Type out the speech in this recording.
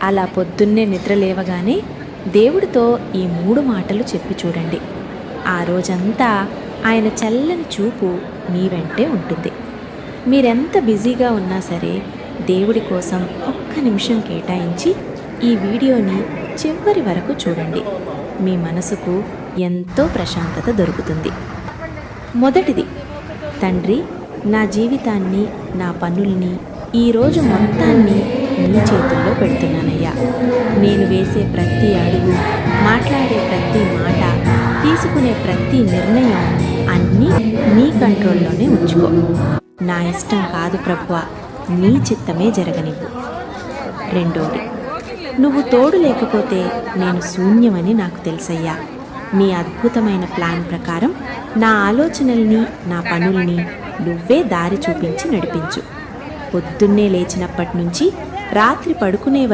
అలా పొద్దున్నే నిద్ర లేవగానే దేవుడితో ఈ 3 మాటలు చెప్పి చూడండి. ఆ రోజంతా ఆయన చల్లని చూపు మీ వెంటే ఉంటుంది. మీరెంత బిజీగా ఉన్నా సరే దేవుడి కోసం ఒక్క నిమిషం కేటాయించి ఈ వీడియోని చివరి వరకు చూడండి. మీ మనసుకు ఎంతో ప్రశాంతత దొరుకుతుంది. మొదటిది, తండ్రి, నా జీవితాన్ని, నా పనుల్ని, ఈరోజు మొత్తాన్ని నీ చేతుల్లో పెడుతున్నానయ్యా. నేను వేసే ప్రతి అడుగు, మాట్లాడే ప్రతి మాట, తీసుకునే ప్రతి నిర్ణయం అన్నీ నీ కంట్రోల్లోనే ఉంచుకో. నా ఇష్టం కాదు ప్రభువా, నీ చిత్తమే జరగనివ్వు. రెండోది, నువ్వు తోడు లేకపోతే నేను శూన్యమని నాకు తెలుసయ్యా. నీ అద్భుతమైన ప్లాన్ ప్రకారం నా ఆలోచనల్ని, నా పనుల్ని నువ్వే దారి చూపించి నడిపించు. పొద్దున్నే లేచినప్పటి నుంచి రాత్రి పడుకునే